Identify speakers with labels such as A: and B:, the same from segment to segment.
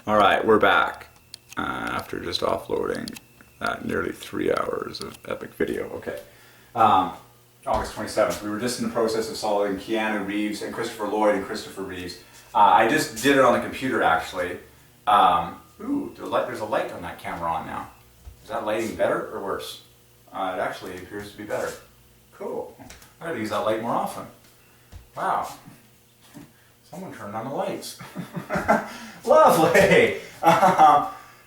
A: All right, we're back after just offloading nearly 3 hours of epic video. Okay, August 27th. We were just in the process of solving Keanu Reeves and Christopher Lloyd and Christopher Reeves. I just did it on the computer actually. Ooh, there's a light on that camera on now. Is that lighting better or worse? It actually appears to be better. Cool. I gotta use that light more often. Wow. Someone turned on the lights. Lovely.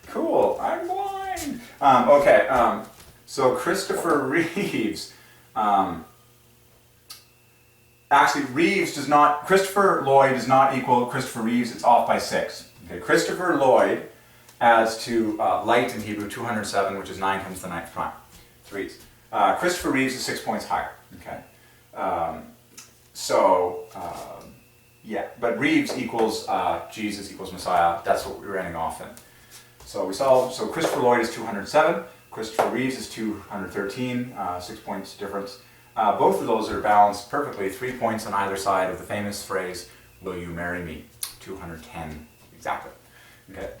A: Cool. I'm blind. Okay. So Christopher Reeves. Actually, Reeves does not. Christopher Lloyd does not equal Christopher Reeves. It's off by 6. Okay. Christopher Lloyd adds to light in Hebrew 207, which is 9 times the 9th prime. 3s. Christopher Reeves is 6 points higher. Okay. Yeah, but Reeves equals Jesus equals Messiah. That's what we were ending off in. So we solved. So Christopher Lloyd is 207. Christopher Reeves is 213. 6 points difference. Both of those are balanced perfectly. 3 points on either side of the famous phrase, "Will you marry me?" 210 exactly. Okay.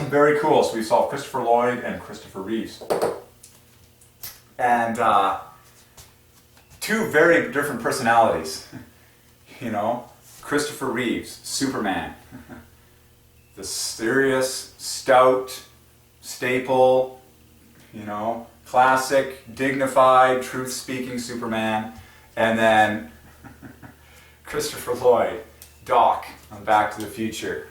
A: Very cool. So we solved Christopher Lloyd and Christopher Reeves. And two very different personalities. You know, Christopher Reeves, Superman. The serious, stout, staple, you know, classic, dignified, truth-speaking Superman. And then Christopher Lloyd, Doc on Back to the Future.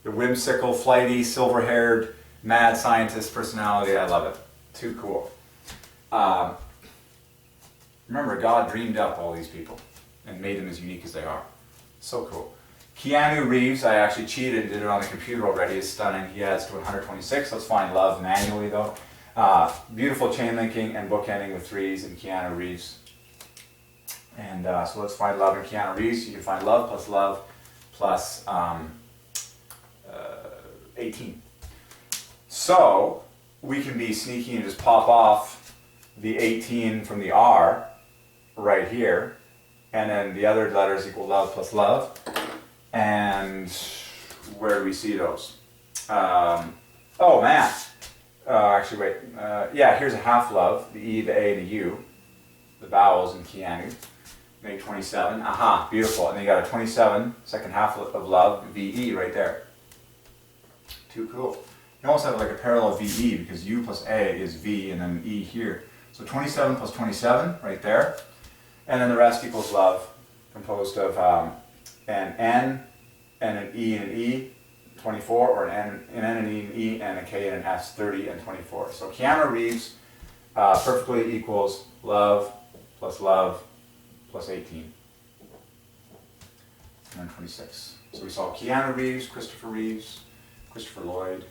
A: The whimsical, flighty, silver-haired, mad scientist personality. I love it. Too cool. Remember, God dreamed up all these people and made them as unique as they are. So cool. Keanu Reeves, I actually cheated and did it on the computer already, is stunning. He adds to 126. Let's find love manually though. Beautiful chain linking and bookending with 3s in Keanu Reeves. And so let's find love in Keanu Reeves. You can find love plus 18. So we can be sneaky and just pop off the 18 from the R right here, and then the other letters equal love plus love. And where do we see those? Oh man, actually wait, yeah, here's a half love, the E, the A, the U, the vowels in Keanu, make 27, aha, beautiful, and then you got a 27, second half of love, VE right there. Too cool. You almost have like a parallel VE because U plus A is V and then E here. So 27 plus 27 right there. And then the rest equals love, composed of an N and an E and an E, 24, or an N and an E and an E, and a K and an S, 30 and 24. So Keanu Reeves perfectly equals love plus 18. And then 26. So we saw Keanu Reeves, Christopher Lloyd.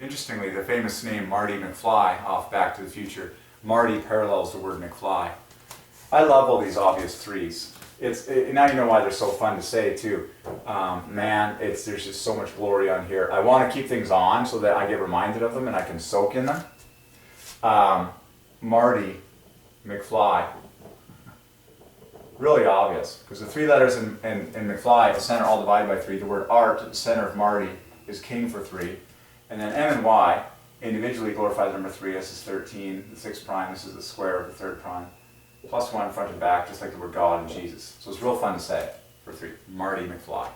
A: Interestingly, the famous name Marty McFly off Back to the Future, Marty parallels the word McFly. I love all these obvious 3s. Now you know why they're so fun to say too. Man, there's just so much glory on here. I want to keep things on so that I get reminded of them and I can soak in them. Marty McFly. Really obvious, because the 3 letters in McFly at the center all divided by 3. The word art at the center of Marty is king for 3. And then M and Y individually glorify the number 3. This is 13, the 6th prime. This is the square of the 3rd prime. Plus 1 front and back, just like the word God and Jesus. So it's real fun to say for 3. Marty McFly.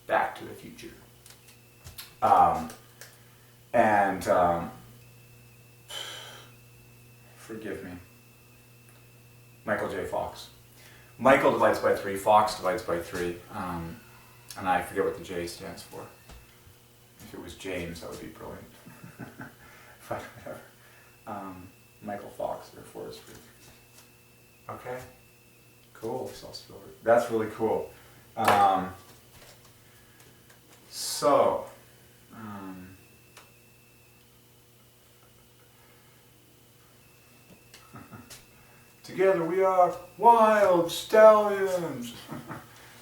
A: Back to the Future. Forgive me. Michael J. Fox. Michael divides by 3, Fox divides by 3, and I forget what the J stands for. If it was James, that would be brilliant. But whatever. Michael Fox, therefore, is 3. Okay, cool. That's really cool. Together we are wild stallions.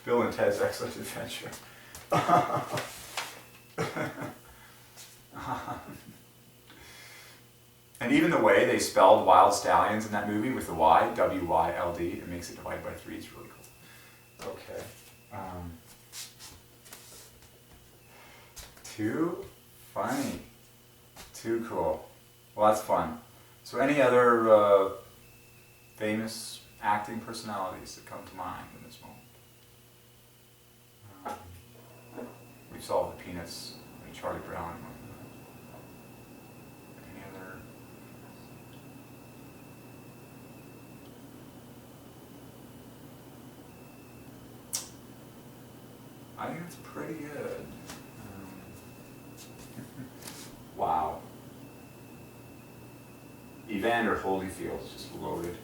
A: Bill and Ted's Excellent Adventure. And even the way they spelled wild stallions in that movie with the Y, W-Y-L-D, it makes it divided by 3. It's really cool. Okay. Too funny. Too cool. Well, that's fun. So any other famous acting personalities that come to mind in this moment? We've solved the Peanuts and Charlie Brown one. Any other? I think it's pretty good. Wow. Evander Holyfield's just loaded.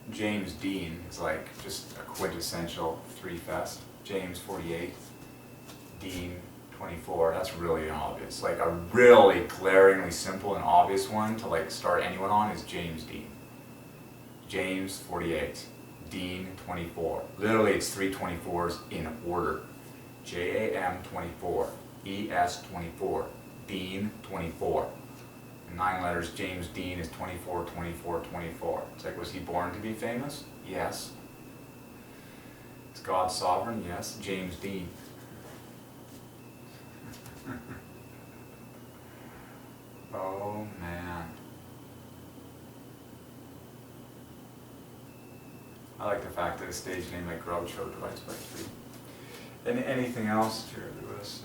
A: James Dean is like just a quintessential 3 fest. James 48, Dean 24. That's really obvious. Like a really glaringly simple and obvious one to like start anyone on is James Dean. James 48, Dean 24. Literally it's 3 24s in order. JAM 24, ES 24, Dean 24. 9 letters, James Dean is 24, 24, 24. It's like, was he born to be famous? Yes. Is God sovereign? Yes. James Dean. Oh man. I like the fact that a stage name like Groucho divides by 3. And anything else, Jerry Lewis?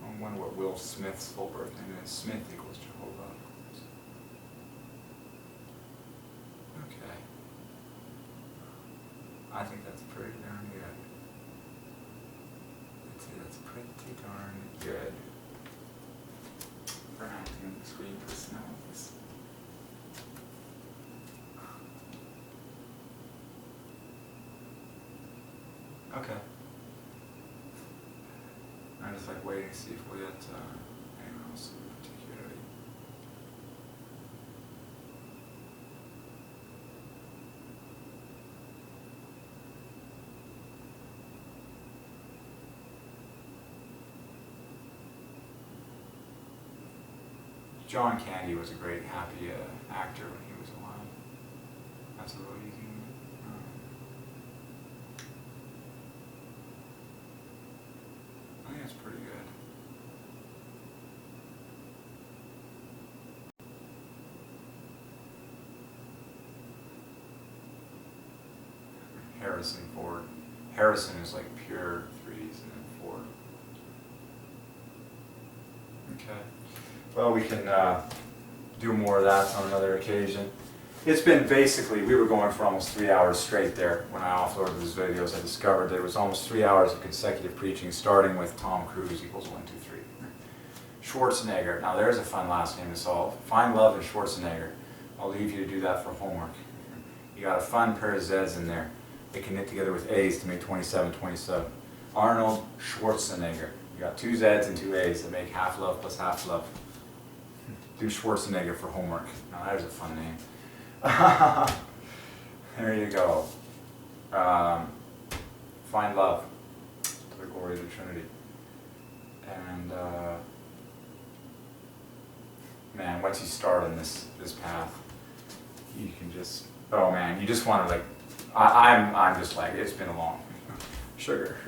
A: I wonder what Will Smith's full birth name is. Smith equals Jehovah. Okay. I think that's pretty darn good. That's pretty darn good for acting screen personalities. Okay. I'm just like waiting to see if we get anyone else in particular. John Candy was a great, happy actor when he was alive. That's a really easy one. I think that's pretty good. Harrison Ford. Harrison is like pure 3s and then Ford. Okay. Well, we can do more of that on another occasion. It's been basically, we were going for almost 3 hours straight there. When I offloaded these videos, I discovered there was almost 3 hours of consecutive preaching, starting with Tom Cruise equals 1, 2, 3. Schwarzenegger. Now there's a fun last name to solve. Find love in Schwarzenegger. I'll leave you to do that for homework. You got a fun pair of Z's in there. They can knit together with A's to make 27, 27. Arnold Schwarzenegger. You got 2 Z's and 2 A's that make half love plus half love. Do Schwarzenegger for homework. Now there's a fun name. There you go. Find love to the glory of the Trinity. And man, once you start on this path, you can just, oh man, you just want to like, I'm just like, it's been a long sugar.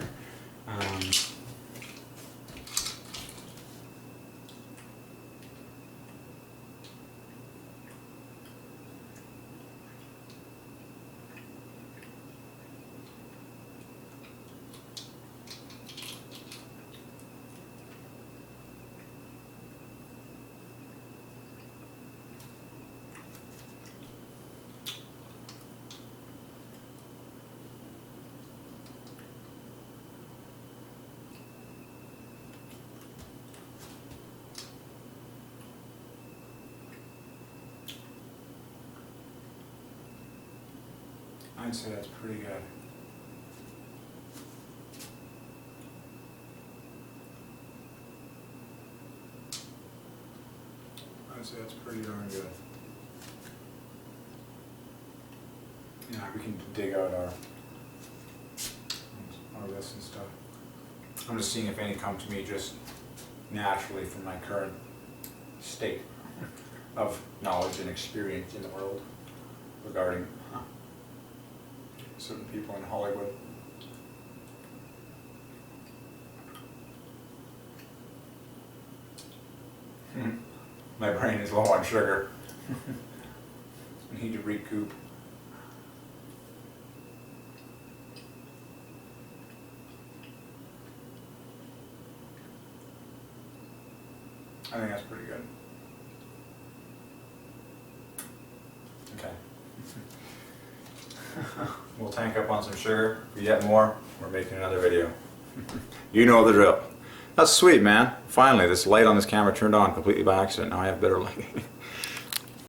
A: I'd say that's pretty good. I'd say that's pretty darn good. Yeah, we can dig out our lists and stuff. I'm just seeing if any come to me just naturally from my current state of knowledge and experience in the world regarding certain people in Hollywood. My brain is low on sugar. I need to recoup. I think that's pretty good. Okay. We'll tank up on some sugar. If we get more, we're making another video. You know the drill. That's sweet, man. Finally, this light on this camera turned on completely by accident. Now I have better lighting.